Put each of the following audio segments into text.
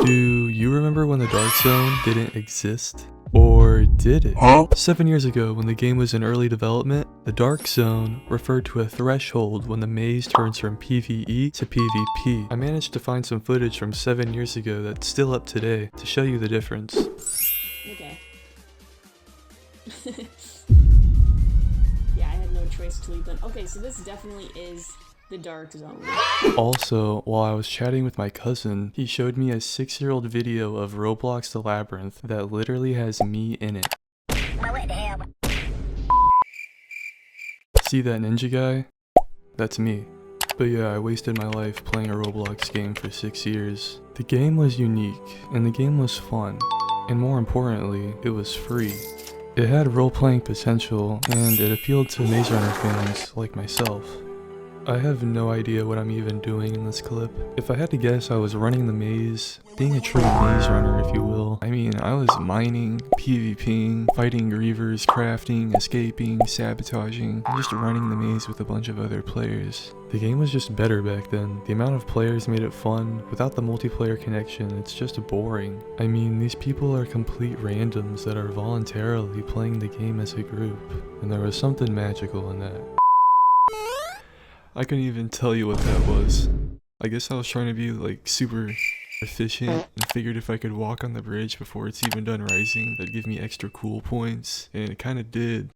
Do you remember when the Darkzone didn't exist? Or did it? 7 years ago, when the game was in early development, the Darkzone referred to a threshold when the maze turns from PvE to PvP. I managed to find some footage from 7 years ago that's still up today to show you the difference. Okay. Yeah, I had no choice to leave them. Okay, so this definitely is the Darkzone. Also, while I was chatting with my cousin, he showed me a 6-year-old video of Roblox The Labyrinth that literally has me in it. See that ninja guy? That's me. But yeah, I wasted my life playing a Roblox game for 6 years. The game was unique, and the game was fun. And more importantly, it was free. It had role-playing potential, and it appealed to Maze Runner fans like myself. I have no idea what I'm even doing in this clip. If I had to guess, I was running the maze, being a true maze runner if you will. I mean, I was mining, PvPing, fighting grievers, crafting, escaping, sabotaging, and just running the maze with a bunch of other players. The game was just better back then. The amount of players made it fun. Without the multiplayer connection, it's just boring. I mean, these people are complete randoms that are voluntarily playing the game as a group, and there was something magical in that. I couldn't even tell you what that was. I guess I was trying to be like super efficient and figured if I could walk on the bridge before it's even done rising, that'd give me extra cool points, and it kind of did.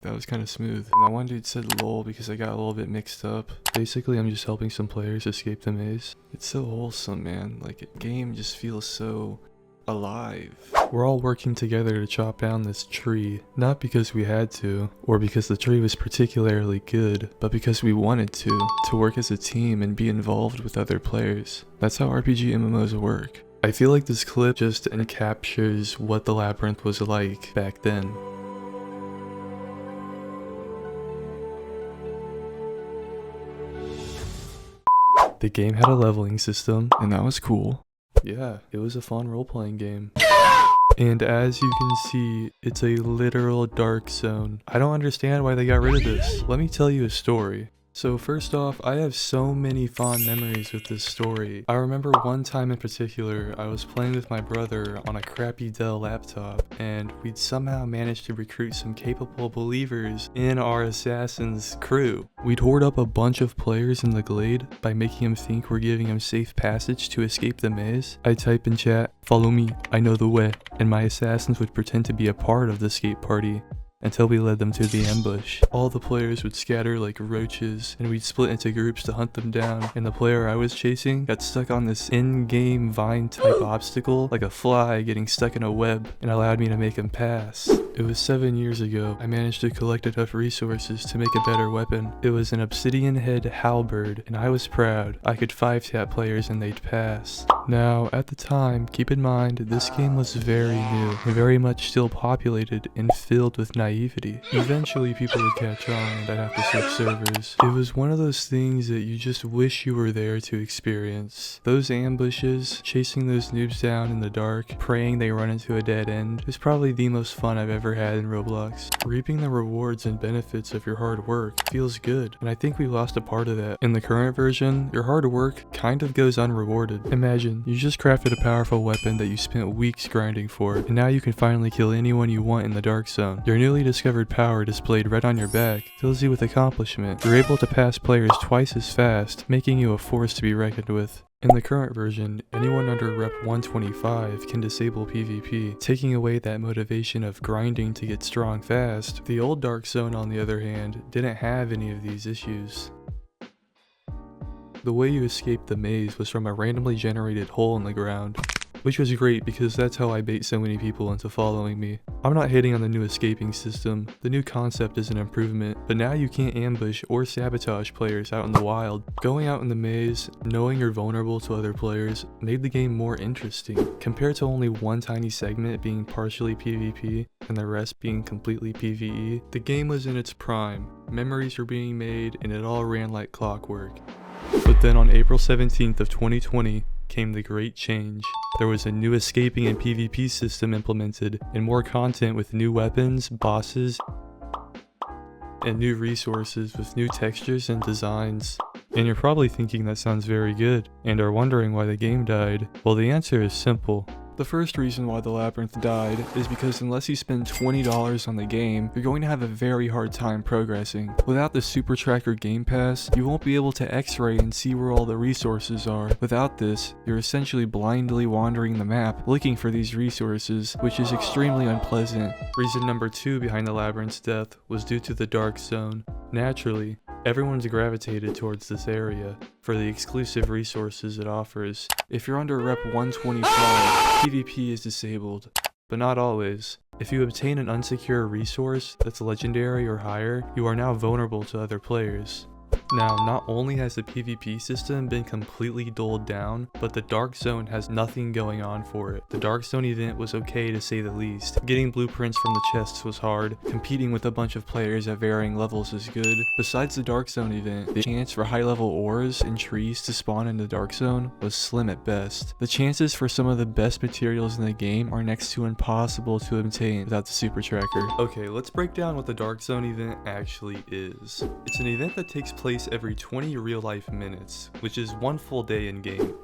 That was kind of smooth. And that one dude said lol because I got a little bit mixed up. Basically, I'm just helping some players escape the maze. It's so wholesome, man. Like, a game just feels so alive. We're all working together to chop down this tree, not because we had to, or because the tree was particularly good, but because we wanted to work as a team and be involved with other players. That's how RPG MMOs work. I feel like this clip just encaptures what the Labyrinth was like back then. The game had a leveling system, and that was cool. Yeah, it was a fun role-playing game. And as you can see, it's a literal dark zone. I don't understand why they got rid of this. Let me tell you a story. So first off, I have so many fond memories with this story. I remember one time in particular, I was playing with my brother on a crappy Dell laptop, and we'd somehow managed to recruit some capable believers in our assassin's crew. We'd hoard up a bunch of players in the glade by making them think we're giving them safe passage to escape the maze. I'd type in chat, "Follow me, I know the way," and my assassins would pretend to be a part of the escape party until we led them to the ambush. All the players would scatter like roaches, and we'd split into groups to hunt them down, and the player I was chasing got stuck on this in-game vine type obstacle like a fly getting stuck in a web, and allowed me to make him pass. It was 7 years ago. I managed to collect enough resources to make a better weapon. It was an obsidian head halberd, and I was proud. I could 5-tap players and they'd pass. Now, at the time, keep in mind, this game was very new, and very much still populated and filled with naivety. Eventually, people would catch on, and I'd have to switch servers. It was one of those things that you just wish you were there to experience. Those ambushes, chasing those noobs down in the dark, praying they run into a dead end, is probably the most fun I've ever had in Roblox. Reaping the rewards and benefits of your hard work feels good, and I think we lost a part of that. In the current version, your hard work kind of goes unrewarded. Imagine, you just crafted a powerful weapon that you spent weeks grinding for, and now you can finally kill anyone you want in the dark zone. Your newly discovered power displayed right on your back fills you with accomplishment. You're able to pass players twice as fast, making you a force to be reckoned with. In the current version, anyone under rep 125 can disable PvP, taking away that motivation of grinding to get strong fast. The old Dark Zone, on the other hand, didn't have any of these issues. The way you escaped the maze was from a randomly generated hole in the ground, which was great because that's how I bait so many people into following me. I'm not hating on the new escaping system. The new concept is an improvement, but now you can't ambush or sabotage players out in the wild. Going out in the maze, knowing you're vulnerable to other players, made the game more interesting. Compared to only one tiny segment being partially PvP and the rest being completely PvE, the game was in its prime. Memories were being made and it all ran like clockwork. But then on April 17th of 2020, came the great change. There was a new escaping and PvP system implemented, and more content with new weapons, bosses, and new resources with new textures and designs. And you're probably thinking that sounds very good, and are wondering why the game died. Well, the answer is simple. The first reason why the Labyrinth died is because unless you spend $20 on the game, you're going to have a very hard time progressing. Without the Super Tracker Game Pass, you won't be able to x-ray and see where all the resources are. Without this, you're essentially blindly wandering the map looking for these resources, which is extremely unpleasant. Reason number 2 behind the Labyrinth's death was due to the Darkzone. Naturally, everyone's gravitated towards this area for the exclusive resources it offers. If you're under Rep 125, PvP is disabled, but not always. If you obtain an unsecure resource that's legendary or higher, you are now vulnerable to other players. Now, not only has the PvP system been completely dulled down, but the Darkzone has nothing going on for it. The Darkzone event was okay to say the least. Getting blueprints from the chests was hard. Competing with a bunch of players at varying levels is good. Besides the Darkzone event, the chance for high level ores and trees to spawn in the Darkzone was slim at best. The chances for some of the best materials in the game are next to impossible to obtain without the Super Tracker. Okay, let's break down what the Darkzone event actually is. It's an event that takes place every 20 real-life minutes, which is one full day in game.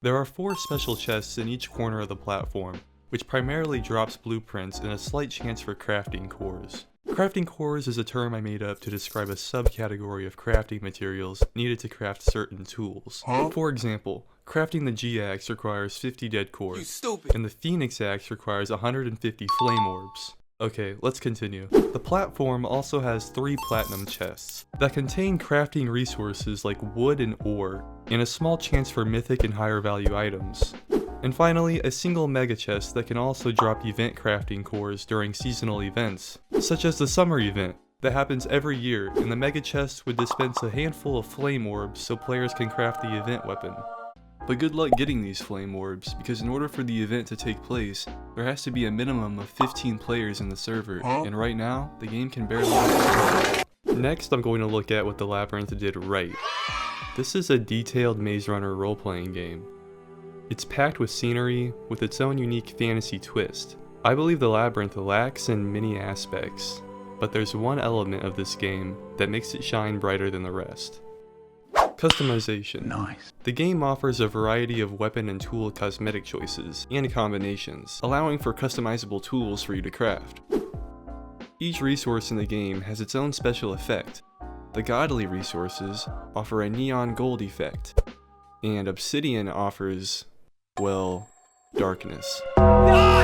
There are 4 special chests in each corner of the platform, which primarily drops blueprints and a slight chance for crafting cores. Crafting cores is a term I made up to describe a subcategory of crafting materials needed to craft certain tools. For example, crafting the G-Axe requires 50 dead cores, and the Phoenix Axe requires 150 flame orbs. Okay, let's continue. The platform also has 3 platinum chests that contain crafting resources like wood and ore, and a small chance for mythic and higher value items. And finally, a single mega chest that can also drop event crafting cores during seasonal events, such as the summer event that happens every year, and the mega chest would dispense a handful of flame orbs so players can craft the event weapon. But good luck getting these flame orbs, because in order for the event to take place, there has to be a minimum of 15 players in the server, and right now, the game can barely. Next, I'm going to look at what the Labyrinth did right. This is a detailed Maze Runner role-playing game. It's packed with scenery, with its own unique fantasy twist. I believe the Labyrinth lacks in many aspects, but there's one element of this game that makes it shine brighter than the rest. Customization. Nice. The game offers a variety of weapon and tool cosmetic choices and combinations, allowing for customizable tools for you to craft. Each resource in the game has its own special effect. The godly resources offer a neon gold effect, and obsidian offers, well, darkness. No,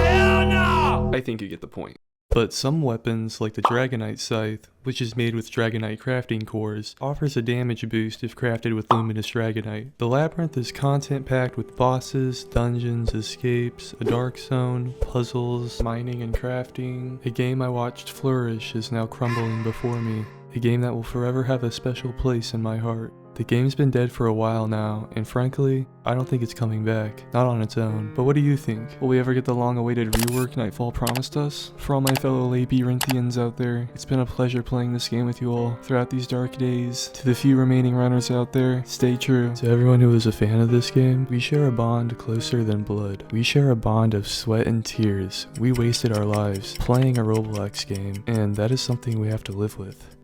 hell no! I think you get the point. But some weapons, like the Dragonite Scythe, which is made with Dragonite crafting cores, offers a damage boost if crafted with Luminous Dragonite. The Labyrinth is content-packed with bosses, dungeons, escapes, a dark zone, puzzles, mining and crafting. A game I watched flourish is now crumbling before me. A game that will forever have a special place in my heart. The game's been dead for a while now, and frankly, I don't think it's coming back. Not on its own. But what do you think? Will we ever get the long-awaited rework Nightfall promised us? For all my fellow Labyrinthians out there, it's been a pleasure playing this game with you all throughout these dark days. To the few remaining runners out there, stay true. To everyone who is a fan of this game, we share a bond closer than blood. We share a bond of sweat and tears. We wasted our lives playing a Roblox game, and that is something we have to live with.